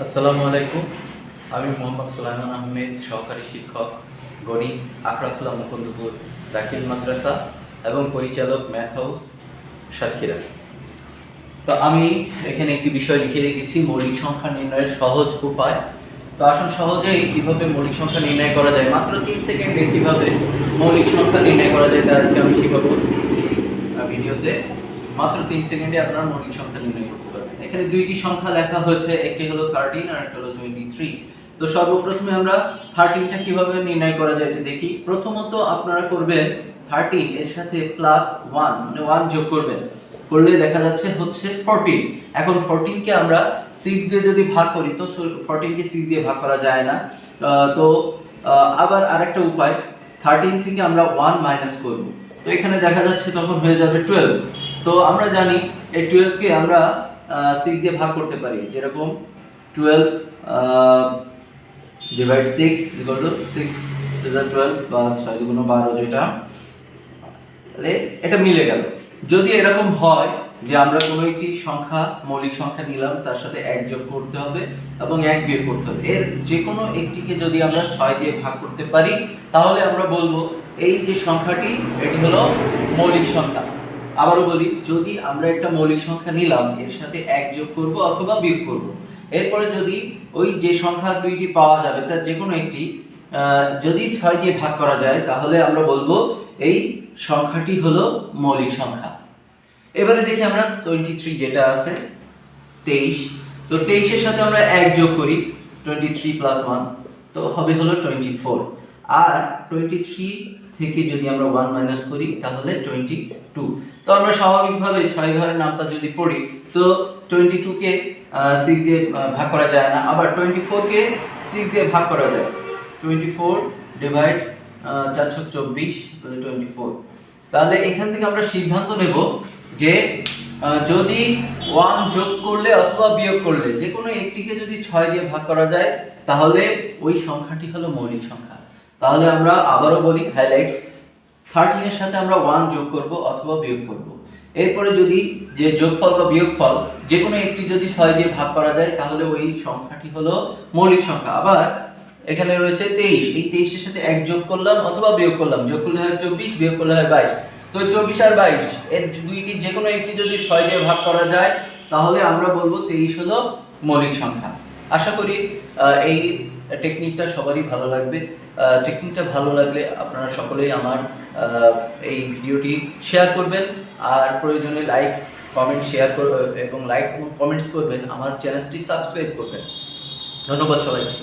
আসসালামু আলাইকুম। আমি মোহাম্মদ সুলাইমান আহমেদ, সহকারী শিক্ষক, গণিত, আখড়াখোলা মুকুন্দপুর দাখিল মাদ্রাসা এবং পরিচালক ম্যাথ হাউস সাতক্ষীরা। তো আমি এখানে একটি বিষয় লিখে রেখেছি, মৌলিক সংখ্যা নির্ণয়ের সহজ উপায়। তো আসুন সহজেই কীভাবে মৌলিক সংখ্যা নির্ণয় করা যায়, মাত্র 3 সেকেন্ডে কীভাবে মৌলিক সংখ্যা নির্ণয় করা যায় তা আজকে আমি শেখাবো ভিডিওতে। মাত্র 3 সেকেন্ডে আপনারা মৌলিক সংখ্যা নির্ণয় করতে পারবেন। এখানে দুইটি সংখ্যা লেখা হয়েছে, একটি হলো 13 আর একটা হলো 23। তো সর্বপ্রথমে আমরা 13টা কিভাবে নির্ণয় করা যায় এটা দেখি। প্রথমত আপনারা করবেন 13 এর সাথে +1 মানে 1 যোগ করবেন, করলে দেখা যাচ্ছে হচ্ছে 14। এখন 14 কে আমরা 6 দিয়ে যদি ভাগ করি, তো 14 কে 6 দিয়ে ভাগ করা যায় না। তো আবার আরেকটা উপায়, 13 থেকে আমরা 1 মাইনাস করব, তো এখানে দেখা যাচ্ছে তখন হয়ে যাবে 12। তো আমরা জানি এই 12 কে আমরা 6 দিয়ে ভাগ করতে পারি, যেরকম 12 divide 6 equal to 6 to the 12 বা 6 দুগুণ 12, যেটা তাহলে এটা মিলে গেল। যদি এরকম হয় যে আমরা কোনো একটি সংখ্যা মৌলিক সংখ্যা নিলাম, তার সাথে 1 যোগ করতে হবে এবং 1 বিয়োগ করতে হবে, এর যে কোনো একটিকে যদি আমরা 6 দিয়ে ভাগ করতে পারি, তাহলে আমরা বলবো এই যে সংখ্যাটি এটি হলো মৌলিক সংখ্যা। আবারও বলি, যদি আমরা একটা মৌলিক সংখ্যা নিলাম, এর সাথে 1 যোগ করব অথবা বিয়োগ করব, এরপরে যদি ওই যে সংখ্যা দুইটি পাওয়া যাবে তার যে কোনো একটি যদি 6 দিয়ে ভাগ করা যায়, তাহলে আমরা বলবো এই সংখ্যাটি হলো মৌলিক সংখ্যা। এবারে দেখি আমরা 23 যেটা আছে 23, তো 23 এর সাথে আমরা 1 যোগ করি, 23 + 1 তো হবে হলো 24। আর 23 থেকে যদি আমরা 1 মাইনাস করি তাহলে 22। তো আমরা স্বাভাবিকভাবে 6 ঘরের নামতা যদি পড়ি, তো 22 কে 6 দিয়ে ভাগ করা যায় না, আবার 24 কে 6 দিয়ে ভাগ করা যায়। 24 ডিভাইড 424 তাহলে 24। তাহলে এখান থেকে আমরা সিদ্ধান্ত নেব যে যদি 1 যোগ করলে অথবা বিয়োগ করলে যে কোনো একটিকে যদি 6 দিয়ে ভাগ করা যায়, তাহলে ওই সংখ্যাটি হলো মৌলিক সংখ্যা। তাহলে আমরা আবারও বলি, হাইলাইটস, 13 এর সাথে আমরা 1 যোগ করব অথবা বিয়োগ করব, এরপরে যদি যে যোগফল বা বিয়োগফল যে কোনো একটি যদি 6 দিয়ে ভাগ করা যায়, তাহলে ওই সংখ্যাটি হলো মৌলিক সংখ্যা। আবার এখানে রয়েছে 23, এই 23 এর সাথে 1 যোগ করলাম অথবা বিয়োগ করলাম, যোগ করলে হয় 24, বিয়োগ করলে হয় 22। তো 24 আর 22 এর দুইটি যে কোনো একটি যদি 6 দিয়ে ভাগ করা যায়, তাহলে আমরা বলবো 23 হলো মৌলিক সংখ্যা। আশা করি এই টেকনিকটা সবারই ভালো লাগবে। টেকনিকটা ভালো লাগলে আপনারা সকলেই আমার এই ভিডিওটি শেয়ার করবেন, আর প্রয়োজনে লাইক কমেন্ট শেয়ার এবং লাইক এবং কমেন্টস করবেন, আমার চ্যানেলটি সাবস্ক্রাইব করবেন। ধন্যবাদ সবাইকে।